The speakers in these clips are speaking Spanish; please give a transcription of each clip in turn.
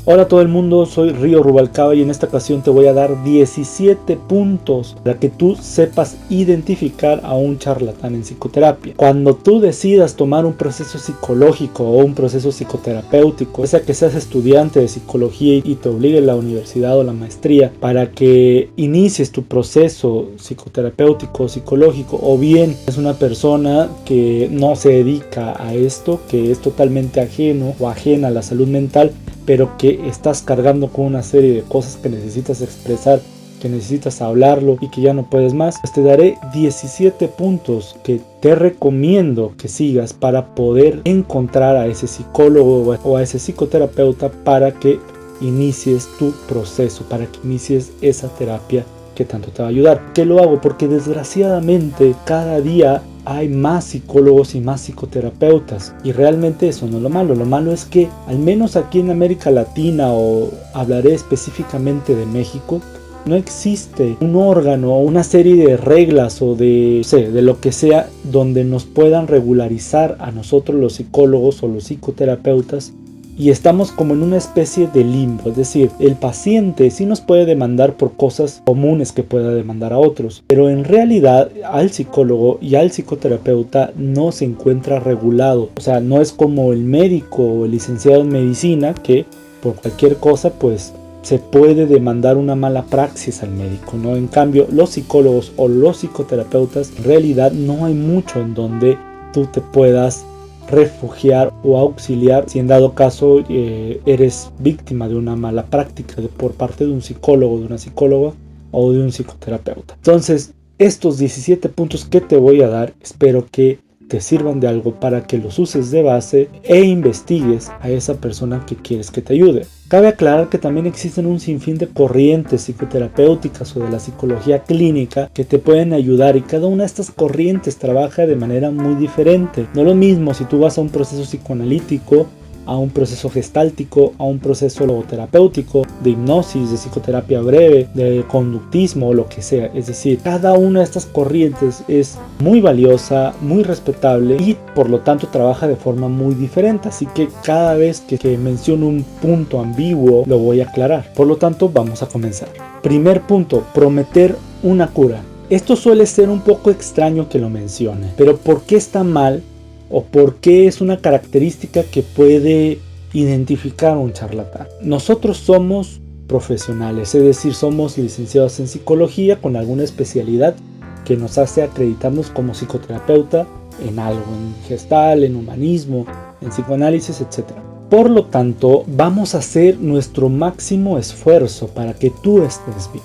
Hola a todo el mundo, soy Río Rubalcaba y en esta ocasión te voy a dar 17 puntos para que tú sepas identificar a un charlatán en psicoterapia. Cuando tú decidas tomar un proceso psicológico o un proceso psicoterapéutico, sea que seas estudiante de psicología y te obligue la universidad o la maestría para que inicies tu proceso psicoterapéutico o psicológico, o bien es una persona que no se dedica a esto, que es totalmente ajeno o ajena a la salud mental, pero que estás cargando con una serie de cosas que necesitas expresar, que necesitas hablarlo y que ya no puedes más, pues te daré 17 puntos que te recomiendo que sigas para poder encontrar a ese psicólogo o a ese psicoterapeuta para que inicies tu proceso, para que inicies esa terapia que tanto te va a ayudar. ¿Qué lo hago? Porque desgraciadamente cada día hay más psicólogos y más psicoterapeutas, y realmente eso no es lo malo. Lo malo es que al menos aquí en América Latina, o hablaré específicamente de México, no existe un órgano o una serie de reglas o de lo que sea donde nos puedan regularizar a nosotros los psicólogos o los psicoterapeutas. Y estamos como en una especie de limbo, es decir, el paciente sí nos puede demandar por cosas comunes que pueda demandar a otros, pero en realidad al psicólogo y al psicoterapeuta no se encuentra regulado. O sea, no es como el médico o el licenciado en medicina que por cualquier cosa pues se puede demandar una mala praxis al médico, ¿no? En cambio, los psicólogos o los psicoterapeutas, en realidad no hay mucho en donde tú te puedas refugiar o auxiliar si en dado caso eres víctima de una mala práctica por parte de un psicólogo, de una psicóloga o de un psicoterapeuta. Entonces, estos 17 puntos que te voy a dar, espero que te sirvan de algo para que los uses de base e investigues a esa persona que quieres que te ayude. Cabe aclarar que también existen un sinfín de corrientes psicoterapéuticas o de la psicología clínica que te pueden ayudar, y cada una de estas corrientes trabaja de manera muy diferente. No es lo mismo si tú vas a un proceso psicoanalítico, a un proceso gestáltico, a un proceso logoterapéutico, de hipnosis, de psicoterapia breve, de conductismo o lo que sea. Es decir, cada una de estas corrientes es muy valiosa, muy respetable y por lo tanto trabaja de forma muy diferente. Así que cada vez que menciono un punto ambiguo lo voy a aclarar. Por lo tanto, vamos a comenzar. Primer punto, prometer una cura. Esto suele ser un poco extraño que lo mencione, pero ¿por qué está mal? ¿O por qué es una característica que puede identificar a un charlatán? Nosotros somos profesionales, es decir, somos licenciados en psicología con alguna especialidad que nos hace acreditarnos como psicoterapeuta en algo, en gestal, en humanismo, en psicoanálisis, etc. Por lo tanto, vamos a hacer nuestro máximo esfuerzo para que tú estés bien.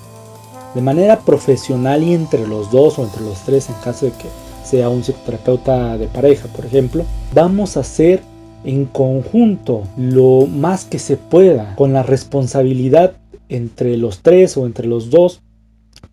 De manera profesional y entre los dos o entre los tres, en caso de que sea un psicoterapeuta de pareja, por ejemplo, vamos a hacer en conjunto lo más que se pueda, con la responsabilidad entre los tres o entre los dos,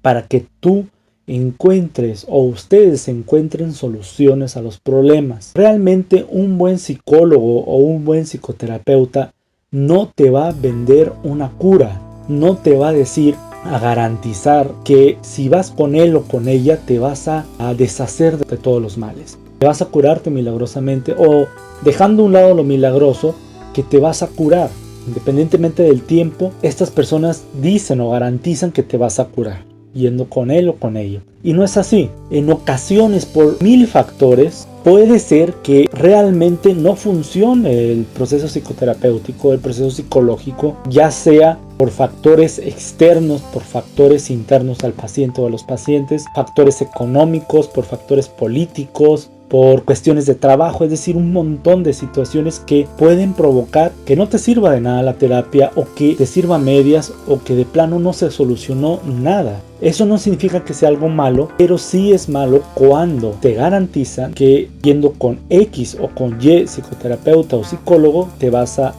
para que tú encuentres o ustedes encuentren soluciones a los problemas. Realmente un buen psicólogo o un buen psicoterapeuta no te va a vender una cura, no te va a decir, a garantizar que si vas con él o con ella te vas a deshacer de todos los males, te vas a curarte milagrosamente, o dejando a un lado lo milagroso, que te vas a curar. Independientemente del tiempo, estas personas dicen o garantizan que te vas a curar yendo con él o con ella, y no es así. En ocasiones, por 1000 factores, puede ser que realmente no funcione el proceso psicoterapéutico, el proceso psicológico, ya sea por factores externos, por factores internos al paciente o a los pacientes, factores económicos, por factores políticos, por cuestiones de trabajo, es decir, un montón de situaciones que pueden provocar que no te sirva de nada la terapia, o que te sirva a medias, o que de plano no se solucionó nada. Eso no significa que sea algo malo, pero sí es malo cuando te garantizan que yendo con X o con Y psicoterapeuta o psicólogo te vas a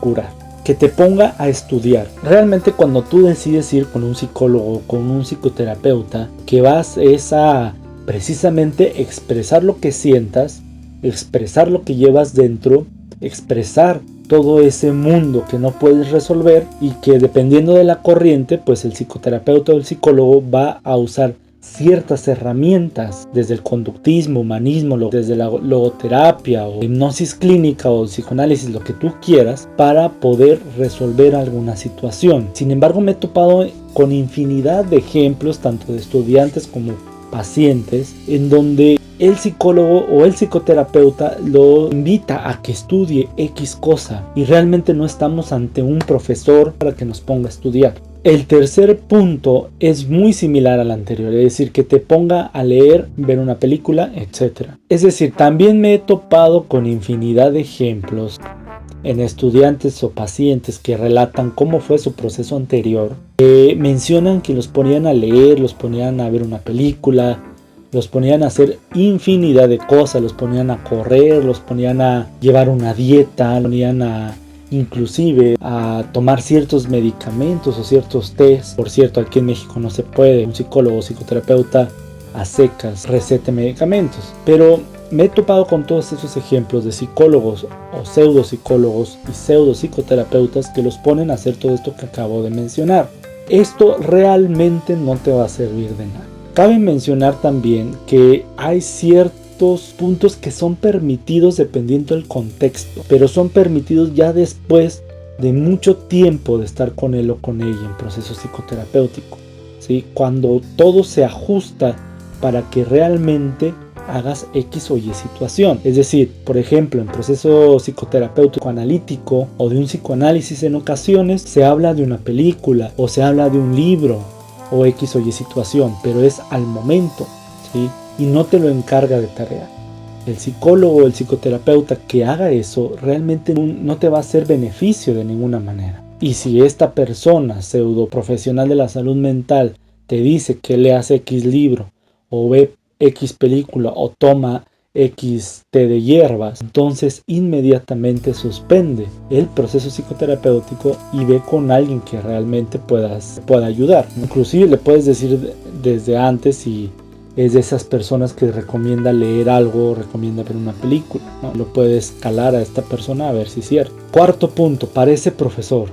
curar. Que te ponga a estudiar. Realmente cuando tú decides ir con un psicólogo o con un psicoterapeuta, que vas a precisamente expresar lo que sientas, expresar lo que llevas dentro, expresar todo ese mundo que no puedes resolver, y que dependiendo de la corriente, pues el psicoterapeuta o el psicólogo va a usar ciertas herramientas desde el conductismo, humanismo, desde la logoterapia o hipnosis clínica o psicoanálisis, lo que tú quieras, para poder resolver alguna situación. Sin embargo, me he topado con infinidad de ejemplos, tanto de estudiantes como pacientes, en donde el psicólogo o el psicoterapeuta lo invita a que estudie X cosa y realmente no estamos ante un profesor para que nos ponga a estudiar. El tercer punto es muy similar al anterior, es decir, que te ponga a leer, ver una película, etc. Es decir, también me he topado con infinidad de ejemplos en estudiantes o pacientes que relatan cómo fue su proceso anterior. Mencionan que los ponían a leer, los ponían a ver una película, los ponían a hacer infinidad de cosas, los ponían a correr, los ponían a llevar una dieta, los ponían a inclusive a tomar ciertos medicamentos o ciertos test. Por cierto, aquí en México no se puede un psicólogo o psicoterapeuta a secas recete medicamentos, pero me he topado con todos esos ejemplos de psicólogos o pseudopsicólogos y pseudopsicoterapeutas que los ponen a hacer todo esto que acabo de mencionar. Esto realmente no te va a servir de nada. Cabe mencionar también que hay ciertos puntos que son permitidos dependiendo del contexto, pero son permitidos ya después de mucho tiempo de estar con él o con ella en proceso psicoterapéutico, ¿sí? Cuando todo se ajusta para que realmente hagas X o Y situación. Es decir, por ejemplo, en proceso psicoterapéutico analítico o de un psicoanálisis, en ocasiones se habla de una película o se habla de un libro o X o Y situación, pero es al momento, ¿sí? Y no te lo encarga de tarea. El psicólogo o el psicoterapeuta que haga eso realmente no te va a hacer beneficio de ninguna manera. Y si esta persona pseudo profesional de la salud mental te dice que leas X libro o ve X película o toma X té de hierbas, entonces inmediatamente suspende el proceso psicoterapéutico y ve con alguien que realmente pueda ayudar. Inclusive le puedes decir desde antes si es de esas personas que recomienda leer algo, recomienda ver una película, ¿no? Lo puedes calar a esta persona a ver si es cierto. Cuarto punto, parece profesor.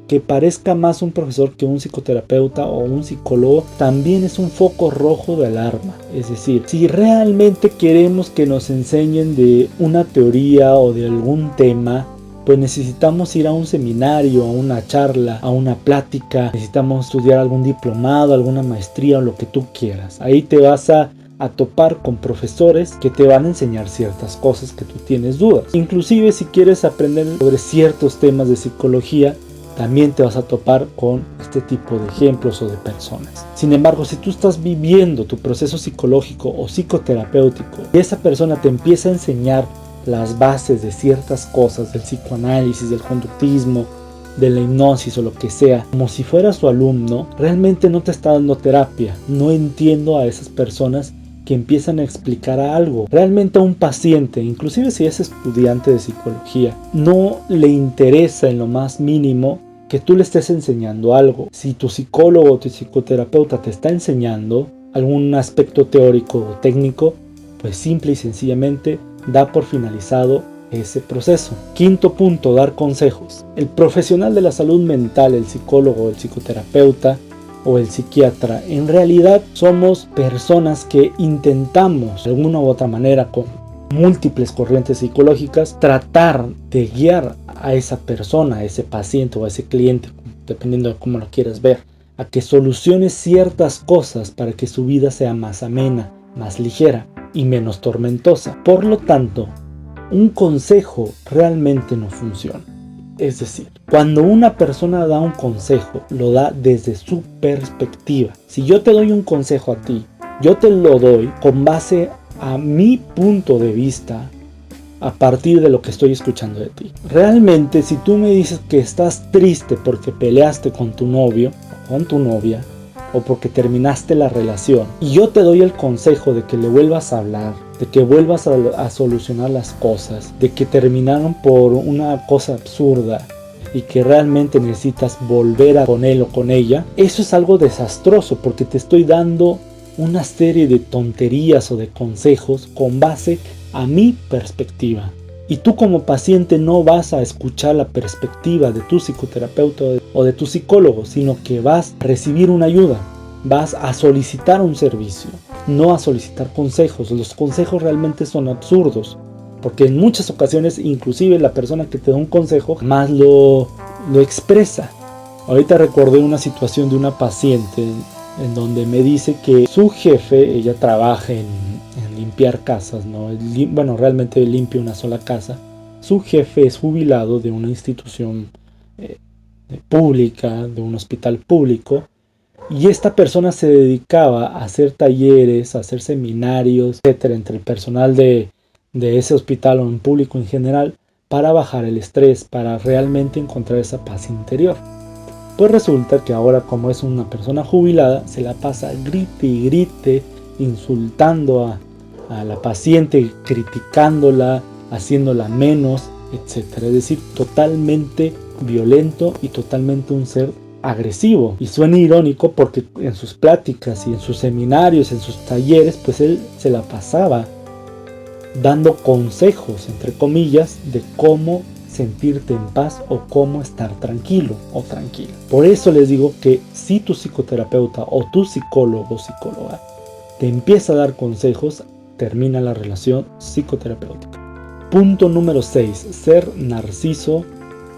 Que parezca más un profesor que un psicoterapeuta o un psicólogo también es un foco rojo de alarma. Es decir, si realmente queremos que nos enseñen de una teoría o de algún tema, pues necesitamos ir a un seminario, a una charla, a una plática, necesitamos estudiar algún diplomado, alguna maestría o lo que tú quieras. Ahí te vas a topar con profesores que te van a enseñar ciertas cosas que tú tienes dudas. Inclusive si quieres aprender sobre ciertos temas de psicología, también te vas a topar con este tipo de ejemplos o de personas. Sin embargo, si tú estás viviendo tu proceso psicológico o psicoterapéutico y esa persona te empieza a enseñar las bases de ciertas cosas, del psicoanálisis, del conductismo, de la hipnosis o lo que sea, como si fuera su alumno, realmente no te está dando terapia. No entiendo a esas personas que empiezan a explicar algo. Realmente a un paciente, inclusive si es estudiante de psicología, no le interesa en lo más mínimo que tú le estés enseñando algo. Si tu psicólogo o tu psicoterapeuta te está enseñando algún aspecto teórico o técnico, pues simple y sencillamente da por finalizado ese proceso. Quinto punto, dar consejos. El profesional de la salud mental, el psicólogo, el psicoterapeuta o el psiquiatra, en realidad somos personas que intentamos de alguna u otra manera con múltiples corrientes psicológicas tratar de guiar a esa persona, a ese paciente o a ese cliente, dependiendo de cómo lo quieras ver, a que solucione ciertas cosas para que su vida sea más amena, más ligera y menos tormentosa. Por lo tanto, un consejo realmente no funciona. Es decir, cuando una persona da un consejo, lo da desde su perspectiva. Si yo te doy un consejo a ti, yo te lo doy con base a mi punto de vista, a partir de lo que estoy escuchando de ti. Realmente, si tú me dices que estás triste porque peleaste con tu novio o con tu novia, o porque terminaste la relación, y yo te doy el consejo de que le vuelvas a hablar, de que vuelvas a solucionar las cosas, de que terminaron por una cosa absurda y que realmente necesitas volver a con él o con ella, eso es algo desastroso porque te estoy dando una serie de tonterías o de consejos con base a mi perspectiva. Y tú como paciente no vas a escuchar la perspectiva de tu psicoterapeuta o de tu psicólogo, sino que vas a recibir una ayuda. vas a solicitar un servicio, no a solicitar consejos. Los consejos realmente son absurdos, porque en muchas ocasiones inclusive la persona que te da un consejo más lo expresa. Ahorita recordé una situación de una paciente en donde me dice que su jefe, ella trabaja en limpiar casas, ¿no? Bueno, realmente limpia una sola casa. Su jefe es jubilado de una institución pública, de un hospital público, y esta persona se dedicaba a hacer talleres, a hacer seminarios, etcétera, entre el personal de ese hospital o en público en general, para bajar el estrés, para realmente encontrar esa paz interior. Pues resulta que ahora, como es una persona jubilada, se la pasa grite y grite, insultando a la paciente, criticándola, haciéndola menos, etcétera. Es decir, totalmente violento y totalmente un ser agresivo. Y suena irónico porque en sus pláticas y en sus seminarios, en sus talleres, pues él se la pasaba dando consejos, entre comillas, de cómo sentirte en paz o cómo estar tranquilo o tranquila. Por eso les digo que si tu psicoterapeuta o tu psicólogo o psicóloga te empieza a dar consejos, termina la relación psicoterapéutica. Punto número 6. Ser narciso,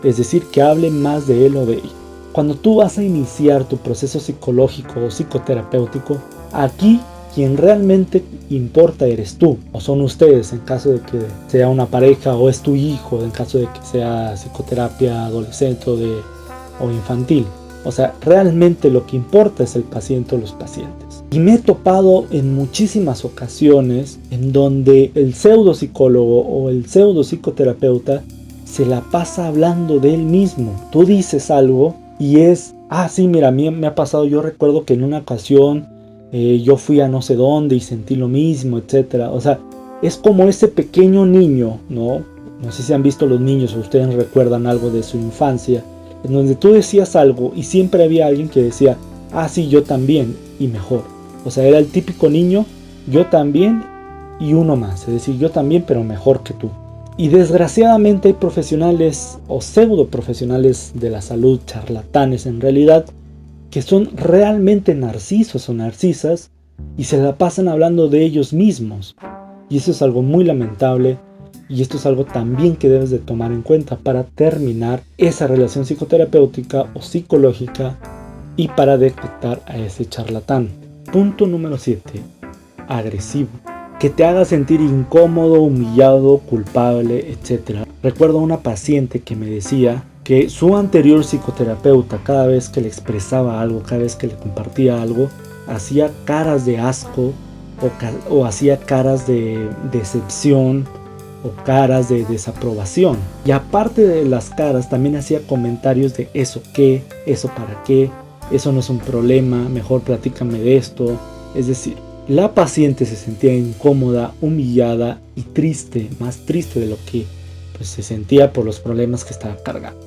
es decir, que hable más de él o de ella. Cuando tú vas a iniciar tu proceso psicológico o psicoterapéutico, aquí quien realmente importa eres tú, o son ustedes en caso de que sea una pareja, o es tu hijo en caso de que sea psicoterapia adolescente o infantil. O sea, realmente lo que importa es el paciente o los pacientes. Y me he topado en muchísimas ocasiones en donde el pseudo psicólogo o el pseudo psicoterapeuta se la pasa hablando de él mismo. Tú dices algo y es, sí, mira, a mí me ha pasado, yo recuerdo que en una ocasión yo fui a no sé dónde y sentí lo mismo, etcétera. O sea, es como ese pequeño niño, ¿no? No sé si han visto los niños o ustedes recuerdan algo de su infancia, en donde tú decías algo y siempre había alguien que decía, sí, yo también, y mejor. O sea, era el típico niño, yo también y uno más. Es decir, yo también, pero mejor que tú. Y desgraciadamente hay profesionales o pseudo profesionales de la salud, charlatanes en realidad, que son realmente narcisos o narcisas y se la pasan hablando de ellos mismos. Y eso es algo muy lamentable y esto es algo también que debes de tomar en cuenta para terminar esa relación psicoterapéutica o psicológica y para detectar a ese charlatán. Punto número 7. Agresivo. Que te haga sentir incómodo, humillado, culpable, etc. Recuerdo a una paciente que me decía que su anterior psicoterapeuta, cada vez que le expresaba algo, cada vez que le compartía algo, hacía caras de asco o hacía caras de decepción o caras de desaprobación. Y aparte de las caras, también hacía comentarios de eso qué, eso para qué, eso no es un problema, mejor platícame de esto. Es decir, la paciente se sentía incómoda, humillada y triste, más triste de lo que se sentía por los problemas que estaba cargando.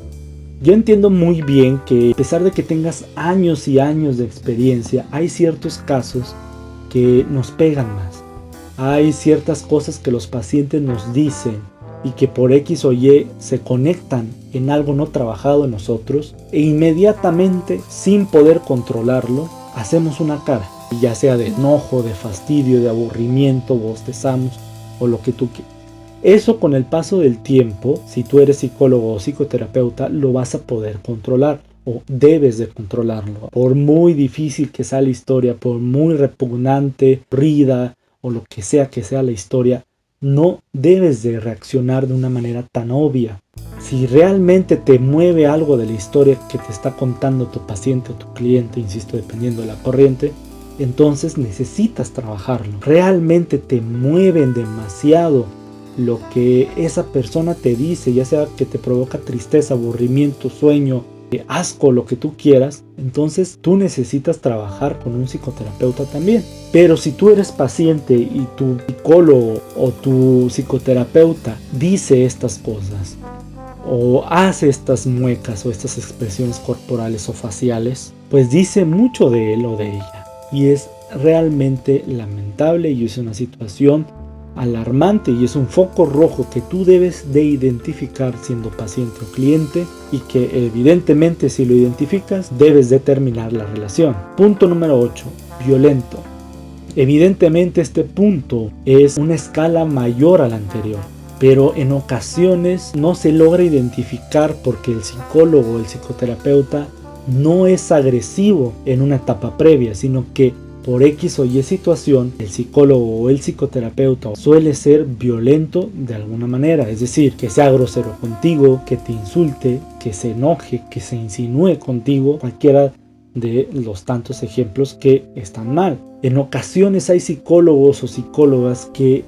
Yo entiendo muy bien que a pesar de que tengas años y años de experiencia, hay ciertos casos que nos pegan más. Hay ciertas cosas que los pacientes nos dicen y que por X o Y se conectan en algo no trabajado en nosotros e inmediatamente, sin poder controlarlo, hacemos una cara, ya sea de enojo, de fastidio, de aburrimiento, bostezamos o lo que tú quieras. Eso con el paso del tiempo, si tú eres psicólogo o psicoterapeuta, lo vas a poder controlar o debes de controlarlo. Por muy difícil que sea la historia, por muy repugnante, aburrida o lo que sea la historia, no debes de reaccionar de una manera tan obvia. Si realmente te mueve algo de la historia que te está contando tu paciente o tu cliente, insisto, dependiendo de la corriente, entonces necesitas trabajarlo. Realmente te mueven demasiado lo que esa persona te dice, ya sea que te provoca tristeza, aburrimiento, sueño, asco, lo que tú quieras, entonces tú necesitas trabajar con un psicoterapeuta también. Pero si tú eres paciente y tu psicólogo o tu psicoterapeuta dice estas cosas o hace estas muecas o estas expresiones corporales o faciales, pues dice mucho de él o de ella y es realmente lamentable y es una situación alarmante y es un foco rojo que tú debes de identificar siendo paciente o cliente, y que evidentemente si lo identificas debes de terminar la relación. Punto número 8. Violento. Evidentemente este punto es una escala mayor a la anterior, pero en ocasiones no se logra identificar porque el psicólogo o el psicoterapeuta no es agresivo en una etapa previa, sino que por X o Y situación el psicólogo o el psicoterapeuta suele ser violento de alguna manera, es decir, que sea grosero contigo, que te insulte, que se enoje, que se insinúe contigo, cualquiera de los tantos ejemplos que están mal. En ocasiones hay psicólogos o psicólogas que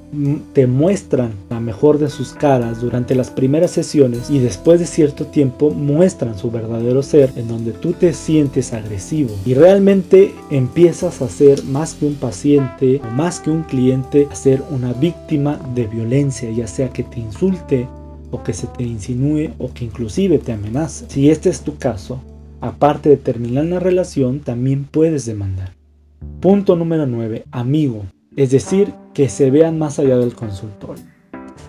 te muestran la mejor de sus caras durante las primeras sesiones y después de cierto tiempo muestran su verdadero ser, en donde tú te sientes agresivo y realmente empiezas a ser más que un paciente o más que un cliente, a ser una víctima de violencia, ya sea que te insulte o que se te insinúe o que inclusive te amenace. Si este es tu caso, aparte de terminar la relación, también puedes demandar. Punto número 9. Amigo, es decir, que se vean más allá del consultorio.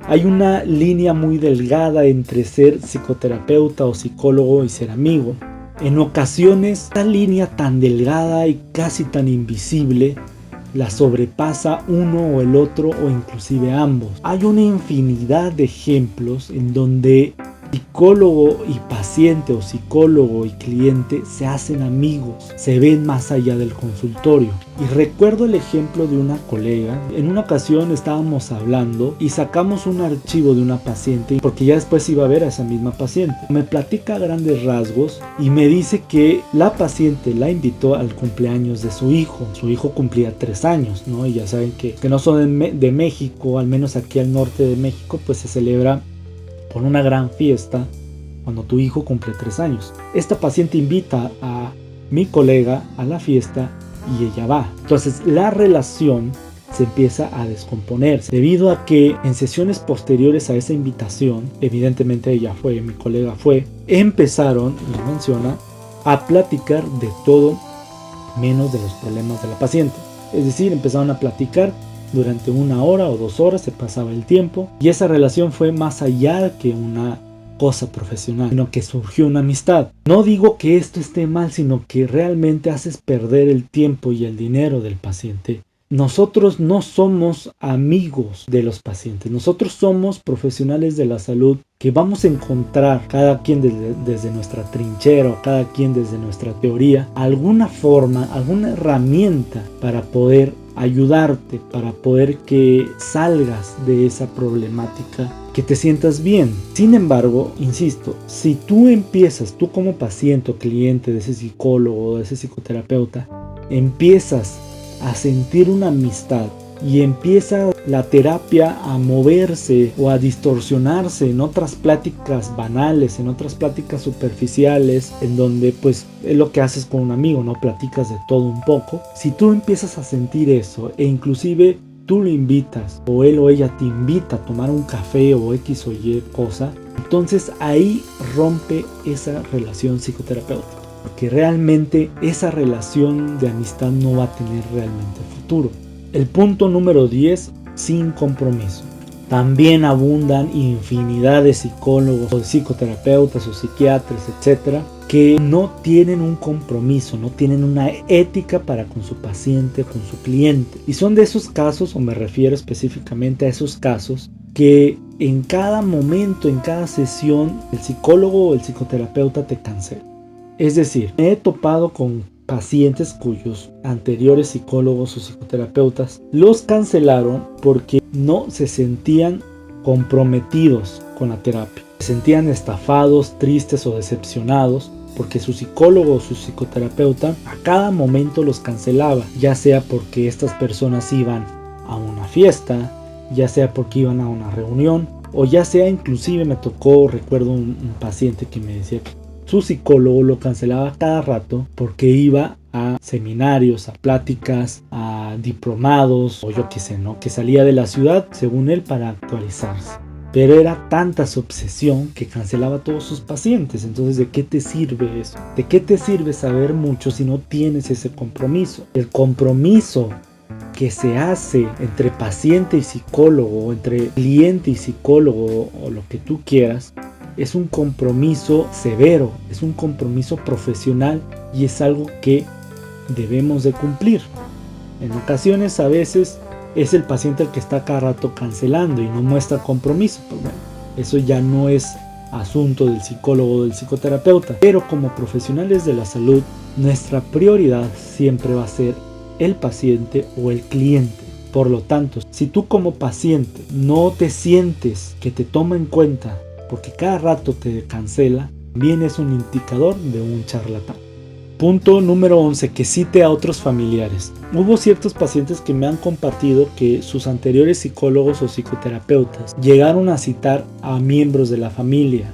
Hay una línea muy delgada entre ser psicoterapeuta o psicólogo y ser amigo. En ocasiones, esta línea tan delgada y casi tan invisible la sobrepasa uno o el otro o inclusive ambos. Hay una infinidad de ejemplos en donde psicólogo y paciente o psicólogo y cliente se hacen amigos, se ven más allá del consultorio. Y recuerdo el ejemplo de una colega. En una ocasión estábamos hablando y sacamos un archivo de una paciente porque ya después iba a ver a esa misma paciente. Me platica a grandes rasgos y me dice que la paciente la invitó al cumpleaños de su hijo. Su hijo cumplía 3 años, ¿no? Y ya saben que no son de México, al menos aquí al norte de México, pues se celebra con una gran fiesta cuando tu hijo cumple 3 años. Esta paciente invita a mi colega a la fiesta y ella va. Entonces la relación se empieza a descomponerse debido a que en sesiones posteriores a esa invitación, evidentemente ella fue, mi colega fue, empezaron, lo menciona, a platicar de todo menos de los problemas de la paciente. Es decir, empezaron a platicar durante 1 hora o 2 horas, se pasaba el tiempo y esa relación fue más allá que una cosa profesional, sino que surgió una amistad. No digo que esto esté mal, sino que realmente haces perder el tiempo y el dinero del paciente. Nosotros no somos amigos de los pacientes, nosotros somos profesionales de la salud que vamos a encontrar, cada quien desde nuestra trinchera o cada quien desde nuestra teoría, alguna forma, alguna herramienta para poder ayudarte, para poder que salgas de esa problemática, que te sientas bien. Sin embargo, insisto, si tú como paciente o cliente de ese psicólogo o de ese psicoterapeuta, empiezas a sentir una amistad y empieza la terapia a moverse o a distorsionarse en otras pláticas banales, en otras pláticas superficiales, en donde pues es lo que haces con un amigo, ¿no? Platicas de todo un poco. Si tú empiezas a sentir eso e inclusive tú lo invitas o él o ella te invita a tomar un café o X o Y cosa, entonces ahí rompe esa relación psicoterapéutica, porque realmente esa relación de amistad no va a tener realmente futuro. El punto número 10, sin compromiso. También abundan infinidad de psicólogos o psicoterapeutas o psiquiatras, etcétera, que no tienen un compromiso, no tienen una ética para con su paciente, con su cliente. Y son de esos casos, o me refiero específicamente a esos casos, que en cada momento, en cada sesión, el psicólogo o el psicoterapeuta te cancela. Es decir, me he topado con pacientes cuyos anteriores psicólogos o psicoterapeutas los cancelaron porque no se sentían comprometidos con la terapia. Se sentían estafados, tristes o decepcionados porque su psicólogo o su psicoterapeuta a cada momento los cancelaba, ya sea porque estas personas iban a una fiesta, ya sea porque iban a una reunión, o ya sea inclusive recuerdo un paciente que me decía que su psicólogo lo cancelaba cada rato porque iba a seminarios, a pláticas, a diplomados o yo qué sé, ¿no? Que salía de la ciudad, según él, para actualizarse. Pero era tanta su obsesión que cancelaba a todos sus pacientes. Entonces, ¿de qué te sirve eso? ¿De qué te sirve saber mucho si no tienes ese compromiso? El compromiso que se hace entre paciente y psicólogo, o entre cliente y psicólogo, o lo que tú quieras, es un compromiso severo, es un compromiso profesional y es algo que debemos de cumplir. En ocasiones, a veces, es el paciente el que está cada rato cancelando y no muestra compromiso. Pues bueno, eso ya no es asunto del psicólogo o del psicoterapeuta. Pero como profesionales de la salud, nuestra prioridad siempre va a ser el paciente o el cliente. Por lo tanto, si tú como paciente no te sientes que te toma en cuenta porque cada rato te cancela, también es un indicador de un charlatán. Punto número 11, que cite a otros familiares. Hubo ciertos pacientes que me han compartido que sus anteriores psicólogos o psicoterapeutas llegaron a citar a miembros de la familia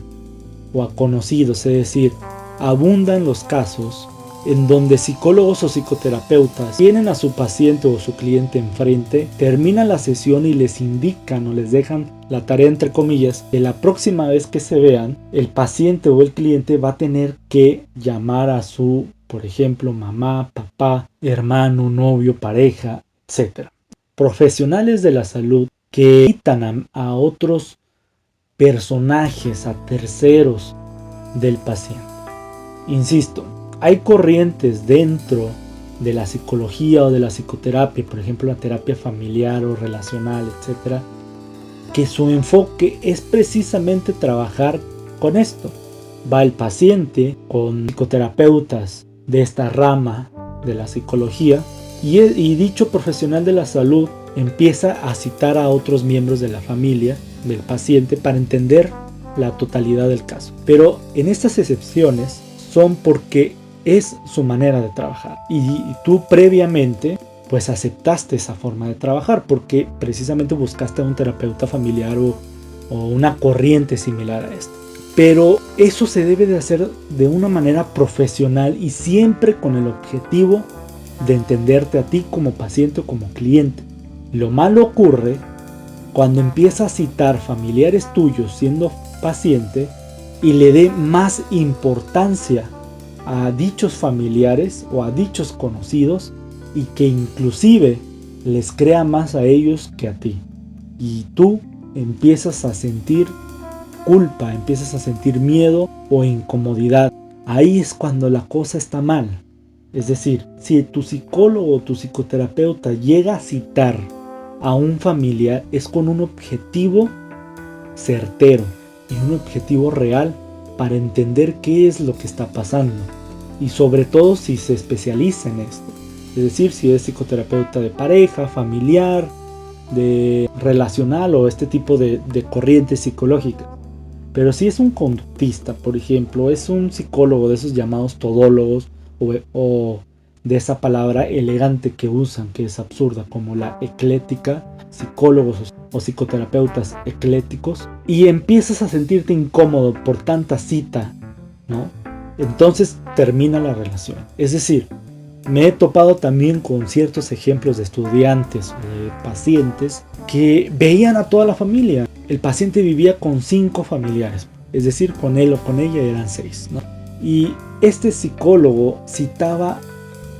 o a conocidos, es decir, abundan los casos en donde psicólogos o psicoterapeutas tienen a su paciente o su cliente enfrente, terminan la sesión y les indican o les dejan la tarea entre comillas que la próxima vez que se vean, el paciente o el cliente va a tener que llamar a su, por ejemplo, mamá, papá, hermano, novio, pareja, etc. Profesionales de la salud que citan a otros personajes, a terceros del paciente. Insisto, hay corrientes dentro de la psicología o de la psicoterapia, por ejemplo la terapia familiar o relacional, etcétera, que su enfoque es precisamente trabajar con esto. Va el paciente con psicoterapeutas de esta rama de la psicología y dicho profesional de la salud empieza a citar a otros miembros de la familia del paciente para entender la totalidad del caso. Pero en estas excepciones son porque es su manera de trabajar y tú previamente pues aceptaste esa forma de trabajar porque precisamente buscaste a un terapeuta familiar o una corriente similar a esta. Pero eso se debe de hacer de una manera profesional y siempre con el objetivo de entenderte a ti como paciente o como cliente. Lo malo ocurre cuando empieza a citar familiares tuyos siendo paciente y le dé más importancia a dichos familiares o a dichos conocidos y que inclusive les crea más a ellos que a ti. Y tú empiezas a sentir culpa, empiezas a sentir miedo o incomodidad. Ahí es cuando la cosa está mal. Es decir, si tu psicólogo o tu psicoterapeuta llega a citar a un familiar es con un objetivo certero y un objetivo real para entender qué es lo que está pasando y sobre todo si se especializa en esto, es decir, si es psicoterapeuta de pareja, familiar, de relacional o este tipo de corrientes psicológicas. Pero si es un conductista, por ejemplo, es un psicólogo de esos llamados todólogos o de esa palabra elegante que usan, que es absurda, como la eclética, psicólogos o psicoterapeutas ecléticos, y empiezas a sentirte incómodo por tanta cita, ¿no? Entonces termina la relación. Es decir, me he topado también con ciertos ejemplos de estudiantes o de pacientes que veían a toda la familia. El paciente vivía con 5 familiares, es decir, con él o con ella eran 6, ¿no? Y este psicólogo citaba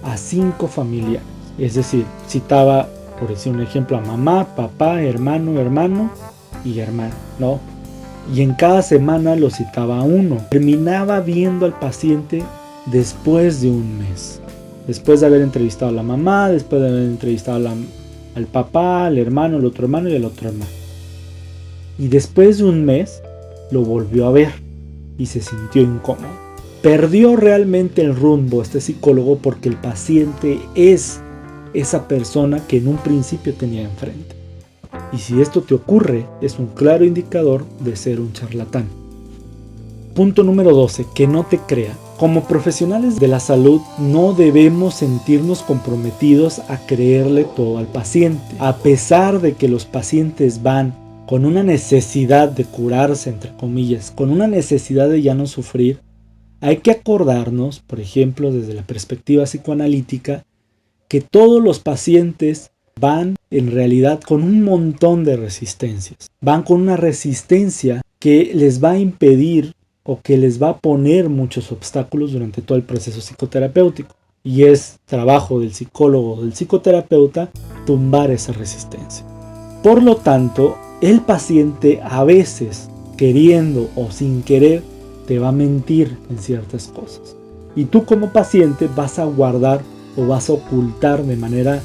a 5 familiares, es decir, citaba, por decir un ejemplo, a mamá, papá, hermano, hermano y hermano, ¿no? Y en cada semana lo citaba a uno. Terminaba viendo al paciente después de un mes. Después de haber entrevistado a la mamá, después de haber entrevistado al papá, al hermano, al otro hermano y al otro hermano. Y después de un mes lo volvió a ver y se sintió incómodo. Perdió realmente el rumbo este psicólogo porque el paciente es esa persona que en un principio tenía enfrente. Y si esto te ocurre, es un claro indicador de ser un charlatán. Punto número 12, que no te crea. Como profesionales de la salud, no debemos sentirnos comprometidos a creerle todo al paciente. A pesar de que los pacientes van con una necesidad de curarse, entre comillas, con una necesidad de ya no sufrir, hay que acordarnos, por ejemplo, desde la perspectiva psicoanalítica, que todos los pacientes van en realidad con un montón de resistencias. Van con una resistencia que les va a impedir o que les va a poner muchos obstáculos durante todo el proceso psicoterapéutico. Y es trabajo del psicólogo o del psicoterapeuta tumbar esa resistencia. Por lo tanto, el paciente a veces, queriendo o sin querer, te va a mentir en ciertas cosas. Y tú como paciente vas a guardar o vas a ocultar de manera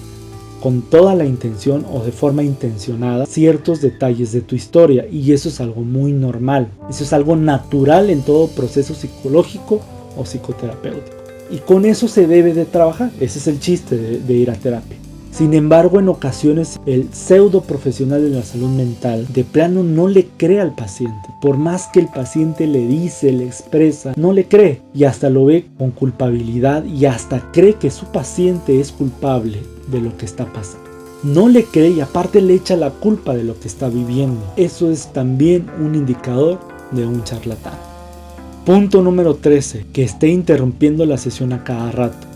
con toda la intención o de forma intencionada ciertos detalles de tu historia, y eso es algo muy normal, eso es algo natural en todo proceso psicológico o psicoterapéutico, y con eso se debe de trabajar. Ese es el chiste de ir a terapia. Sin embargo, en ocasiones el pseudo profesional de la salud mental de plano no le cree al paciente. Por más que el paciente le dice, le expresa, no le cree, y hasta lo ve con culpabilidad y hasta cree que su paciente es culpable de lo que está pasando. No le cree y aparte le echa la culpa de lo que está viviendo. Eso es también un indicador de un charlatán. Punto número 13. Que esté interrumpiendo la sesión a cada rato.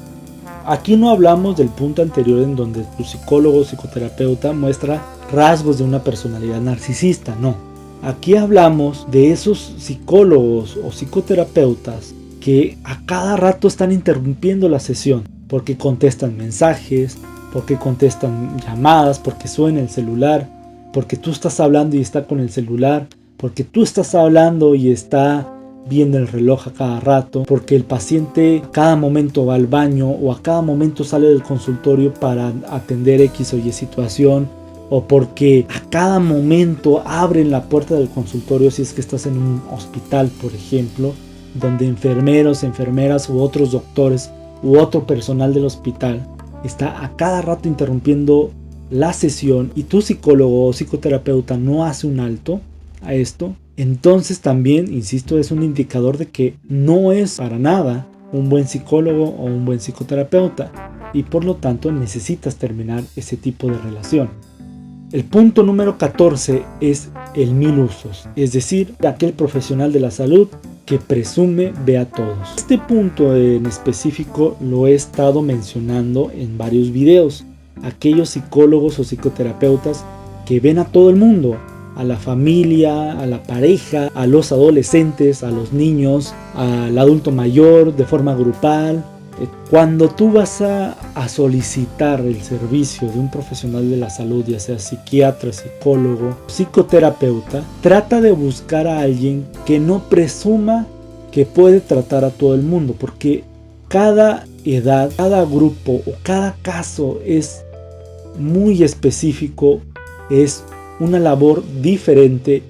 Aquí no hablamos del punto anterior en donde tu psicólogo o psicoterapeuta muestra rasgos de una personalidad narcisista, no. Aquí hablamos de esos psicólogos o psicoterapeutas que a cada rato están interrumpiendo la sesión porque contestan mensajes, porque contestan llamadas, porque suena el celular, porque tú estás hablando y está con el celular, porque tú estás hablando y está viendo el reloj a cada rato, porque el paciente a cada momento va al baño o a cada momento sale del consultorio para atender X o Y situación, o porque a cada momento abren la puerta del consultorio si es que estás en un hospital, por ejemplo, donde enfermeros, enfermeras u otros doctores u otro personal del hospital está a cada rato interrumpiendo la sesión y tu psicólogo o psicoterapeuta no hace un alto a esto. Entonces también, insisto, es un indicador de que no es para nada un buen psicólogo o un buen psicoterapeuta, y por lo tanto necesitas terminar ese tipo de relación. El punto número 14 es el mil usos, es decir, aquel profesional de la salud que presume ve a todos. Este punto en específico lo he estado mencionando en varios videos. Aquellos psicólogos o psicoterapeutas que ven a todo el mundo, a la familia, a la pareja, a los adolescentes, a los niños, al adulto mayor de forma grupal. Cuando tú vas a solicitar el servicio de un profesional de la salud, ya sea psiquiatra, psicólogo, psicoterapeuta, trata de buscar a alguien que no presuma que puede tratar a todo el mundo, porque cada edad, cada grupo o cada caso es muy específico, es una labor diferente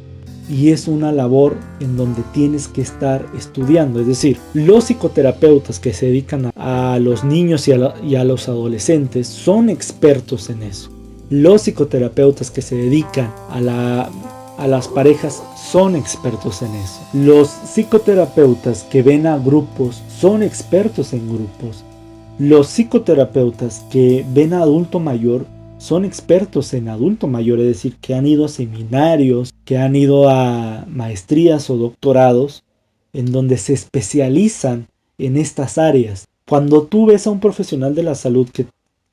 y es una labor en donde tienes que estar estudiando. Es decir, los psicoterapeutas que se dedican a los niños y a los adolescentes son expertos en eso. Los psicoterapeutas que se dedican a las parejas son expertos en eso. Los psicoterapeutas que ven a grupos son expertos en grupos. Los psicoterapeutas que ven a adulto mayor son expertos en adulto mayor, es decir, que han ido a seminarios, que han ido a maestrías o doctorados en donde se especializan en estas áreas. Cuando tú ves a un profesional de la salud que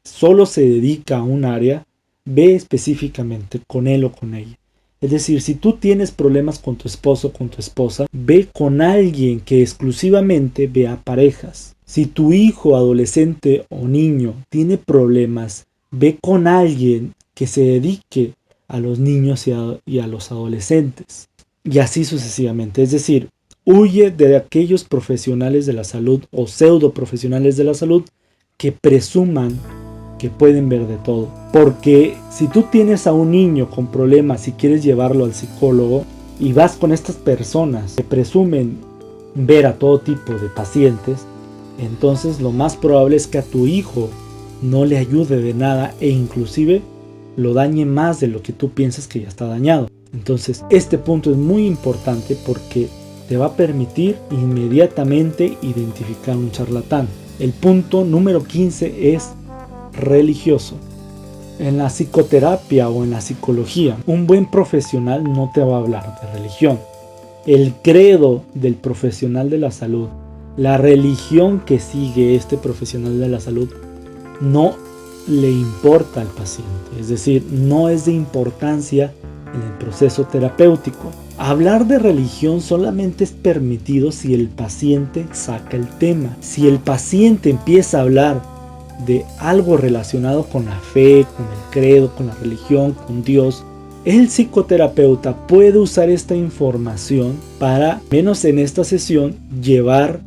solo se dedica a un área, ve específicamente con él o con ella. Es decir, si tú tienes problemas con tu esposo o con tu esposa, ve con alguien que exclusivamente vea parejas. Si tu hijo, adolescente o niño tiene problemas, ve con alguien que se dedique a los niños y a los adolescentes. Y así sucesivamente. Es decir, huye de aquellos profesionales de la salud o pseudo profesionales de la salud que presuman que pueden ver de todo. Porque si tú tienes a un niño con problemas y quieres llevarlo al psicólogo y vas con estas personas que presumen ver a todo tipo de pacientes, entonces lo más probable es que a tu hijo no le ayude de nada e inclusive lo dañe más de lo que tú piensas que ya está dañado. Entonces este punto es muy importante porque te va a permitir inmediatamente identificar un charlatán. El punto número 15 es religioso. En la psicoterapia o en la psicología, un buen profesional no te va a hablar de religión. El credo del profesional de la salud, la religión que sigue este profesional de la salud, no le importa al paciente. Es decir, no es de importancia en el proceso terapéutico. Hablar de religión solamente es permitido si el paciente saca el tema. Si el paciente empieza a hablar de algo relacionado con la fe, con el credo, con la religión, con Dios, el psicoterapeuta puede usar esta información para, menos en esta sesión, llevar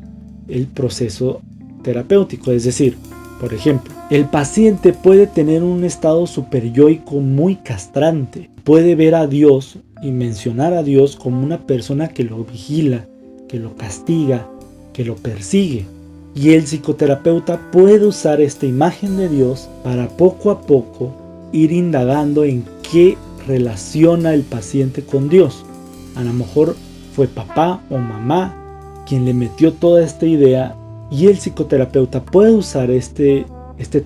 el proceso terapéutico. Es decir, por ejemplo, el paciente puede tener un estado superyoico muy castrante. Puede ver a Dios y mencionar a Dios como una persona que lo vigila, que lo castiga, que lo persigue. Y el psicoterapeuta puede usar esta imagen de Dios para poco a poco ir indagando en qué relaciona el paciente con Dios. A lo mejor fue papá o mamá quien le metió toda esta idea, y el psicoterapeuta puede usar este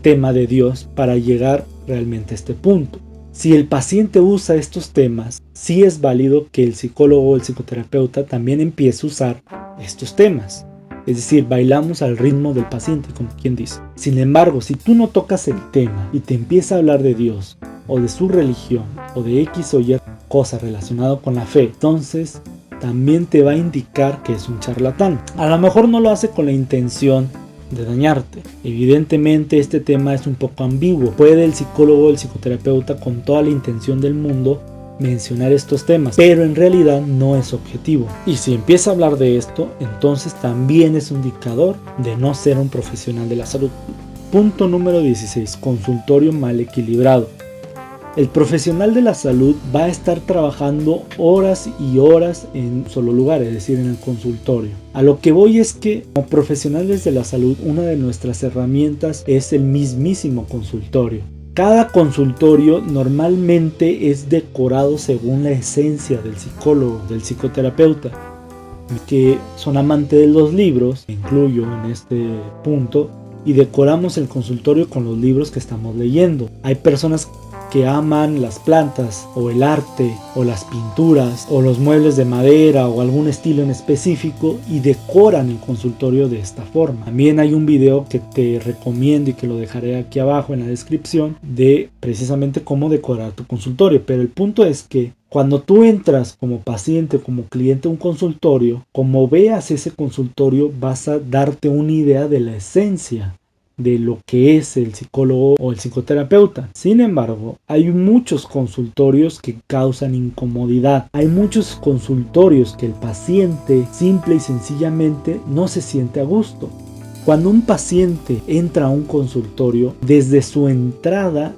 tema de Dios para llegar realmente a este punto. Si el paciente usa estos temas, sí es válido que el psicólogo o el psicoterapeuta también empiece a usar estos temas. Es decir, bailamos al ritmo del paciente, como quien dice. Sin embargo, si tú no tocas el tema y te empieza a hablar de Dios o de su religión o de X o Y cosa relacionada con la fe, entonces también te va a indicar que es un charlatán. A lo mejor no lo hace con la intención de dañarte. Evidentemente este tema es un poco ambiguo. Puede el psicólogo o el psicoterapeuta con toda la intención del mundo mencionar estos temas, pero en realidad no es objetivo. Y si empieza a hablar de esto, entonces también es un indicador de no ser un profesional de la salud. Punto número 16. Consultorio mal equilibrado. El profesional de la salud va a estar trabajando horas y horas en un solo lugar, es decir, en el consultorio. A lo que voy es que, como profesionales de la salud, una de nuestras herramientas es el mismísimo consultorio. Cada consultorio normalmente es decorado según la esencia del psicólogo, del psicoterapeuta, que son amantes de los libros, me incluyo en este punto, y decoramos el consultorio con los libros que estamos leyendo. Hay personas que aman las plantas o el arte o las pinturas o los muebles de madera o algún estilo en específico y decoran el consultorio de esta forma. También hay un video que te recomiendo y que lo dejaré aquí abajo en la descripción de precisamente cómo decorar tu consultorio, pero el punto es que cuando tú entras como paciente o como cliente a un consultorio, como veas ese consultorio vas a darte una idea de la esencia de lo que es el psicólogo o el psicoterapeuta. Sin embargo, hay muchos consultorios que causan incomodidad. Hay muchos consultorios que el paciente simple y sencillamente no se siente a gusto. Cuando un paciente entra a un consultorio, desde su entrada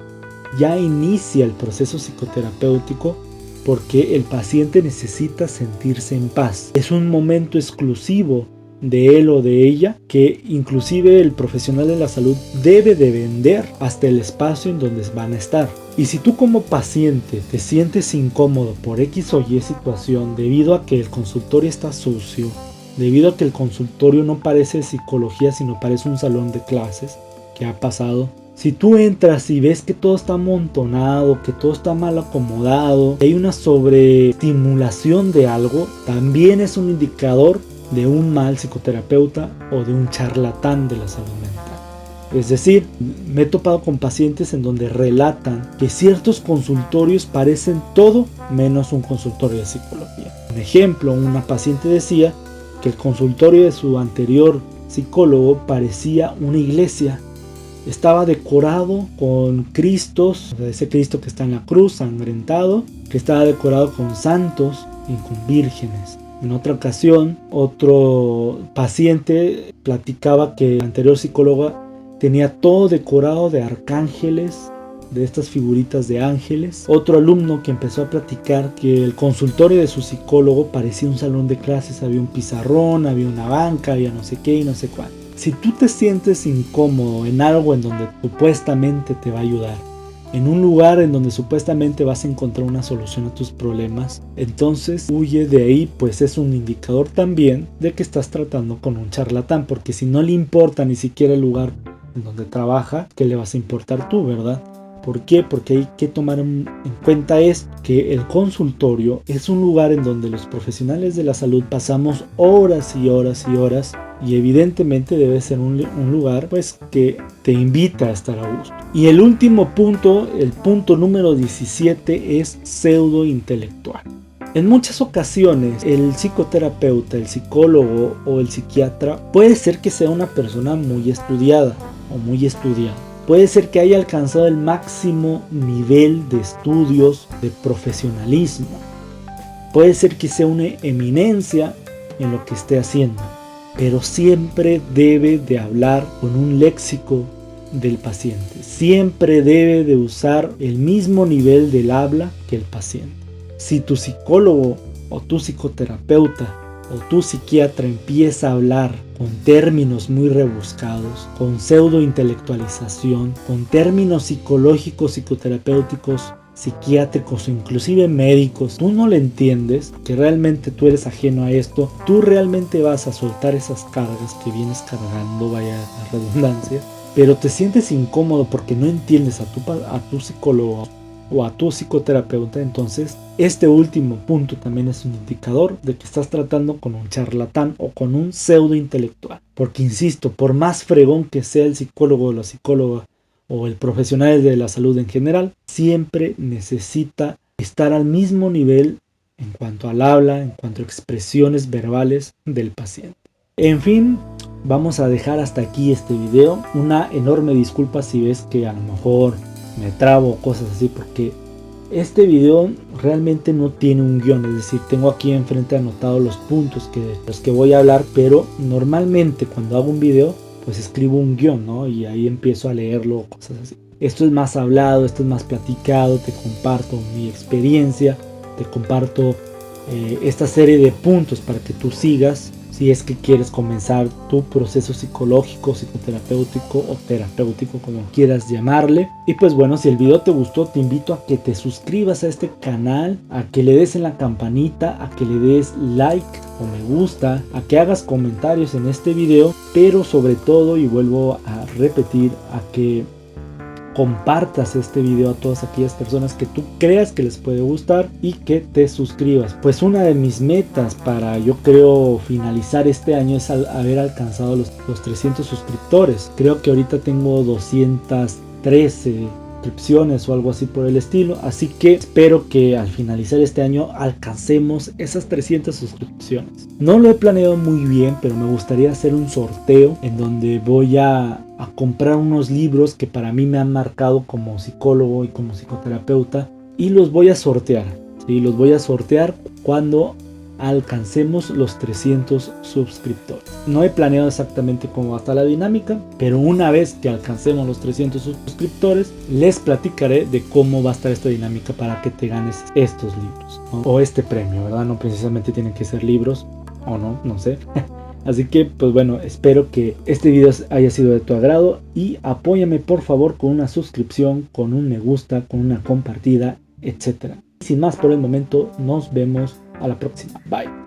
ya inicia el proceso psicoterapéutico, porque el paciente necesita sentirse en paz. Es un momento exclusivo de él o de ella que inclusive el profesional de la salud debe de vender hasta el espacio en donde van a estar. Y si tú como paciente te sientes incómodo por X o Y situación debido a que el consultorio está sucio, debido a que el consultorio no parece psicología sino parece un salón de clases, ¿qué ha pasado? Si tú entras y ves que todo está amontonado, que todo está mal acomodado, que hay una sobreestimulación de algo, también es un indicador de un mal psicoterapeuta o de un charlatán de la salud mental. Es decir, me he topado con pacientes en donde relatan que ciertos consultorios parecen todo menos un consultorio de psicología. Un ejemplo, una paciente decía que el consultorio de su anterior psicólogo parecía una iglesia. Estaba decorado con Cristos, ese Cristo que está en la cruz, sangrentado, que estaba decorado con santos y con vírgenes. En otra ocasión, otro paciente platicaba que la anterior psicóloga tenía todo decorado de arcángeles, de estas figuritas de ángeles. Otro alumno que empezó a platicar que el consultorio de su psicólogo parecía un salón de clases, había un pizarrón, había una banca, había no sé qué y no sé cuál. Si tú te sientes incómodo en algo en donde supuestamente te va a ayudar, en un lugar en donde supuestamente vas a encontrar una solución a tus problemas, entonces huye de ahí, pues es un indicador también de que estás tratando con un charlatán, porque si no le importa ni siquiera el lugar en donde trabaja, ¿qué le vas a importar tú, verdad? ¿Por qué? Porque hay que tomar en cuenta esto, que el consultorio es un lugar en donde los profesionales de la salud pasamos horas y horas y horas y evidentemente debe ser un lugar pues que te invita a estar a gusto. Y el último punto, el punto número 17, es pseudo intelectual. En muchas ocasiones el psicoterapeuta, el psicólogo o el psiquiatra puede ser que sea una persona muy estudiada o muy estudiada. Puede ser que haya alcanzado el máximo nivel de estudios, de profesionalismo. Puede ser que sea una eminencia en lo que esté haciendo, pero siempre debe de hablar con un léxico del paciente. Siempre debe de usar el mismo nivel del habla que el paciente. Si tu psicólogo o tu psicoterapeuta o tu psiquiatra empieza a hablar con términos muy rebuscados, con pseudo intelectualización, con términos psicológicos, psicoterapéuticos, psiquiátricos o inclusive médicos, tú no le entiendes, que realmente tú eres ajeno a esto, tú realmente vas a soltar esas cargas que vienes cargando, vaya la redundancia, pero te sientes incómodo porque no entiendes a tu psicólogo o a tu psicoterapeuta. Entonces este último punto también es un indicador de que estás tratando con un charlatán o con un pseudo intelectual, porque insisto, por más fregón que sea el psicólogo o la psicóloga o el profesional de la salud en general, siempre necesita estar al mismo nivel en cuanto al habla, en cuanto a expresiones verbales del paciente. En fin, vamos a dejar hasta aquí este video. Una enorme disculpa si ves que a lo mejor me trabo o cosas así, porque este video realmente no tiene un guión, es decir, tengo aquí enfrente anotados los puntos de los que voy a hablar, pero normalmente cuando hago un video pues escribo un guión, ¿no? Y ahí empiezo a leerlo, cosas así. Esto es más hablado, esto es más platicado, te comparto mi experiencia, te comparto esta serie de puntos para que tú sigas si es que quieres comenzar tu proceso psicológico, psicoterapéutico o terapéutico, como quieras llamarle. Y pues bueno, si el video te gustó, te invito a que te suscribas a este canal, a que le des en la campanita, a que le des like o me gusta, a que hagas comentarios en este video, pero sobre todo, y vuelvo a repetir, a que compartas este video a todas aquellas personas que tú creas que les puede gustar y que te suscribas. Pues una de mis metas para, yo creo, finalizar este año es haber alcanzado los 300 suscriptores. Creo que ahorita tengo 213 suscripciones o algo así por el estilo, así que espero que al finalizar este año alcancemos esas 300 suscripciones. No lo he planeado muy bien, pero me gustaría hacer un sorteo en donde voy a comprar unos libros que para mí me han marcado como psicólogo y como psicoterapeuta, y los voy a sortear. Sí, los voy a sortear cuando alcancemos los 300 suscriptores. No he planeado exactamente cómo va a estar la dinámica, pero una vez que alcancemos los 300 suscriptores, les platicaré de cómo va a estar esta dinámica para que te ganes estos libros, ¿no? O este premio, ¿verdad? No precisamente tienen que ser libros, o no sé. Así que pues bueno, espero que este video haya sido de tu agrado y apóyame por favor con una suscripción, con un me gusta, con una compartida, etc. Sin más por el momento, nos vemos a la próxima. Bye.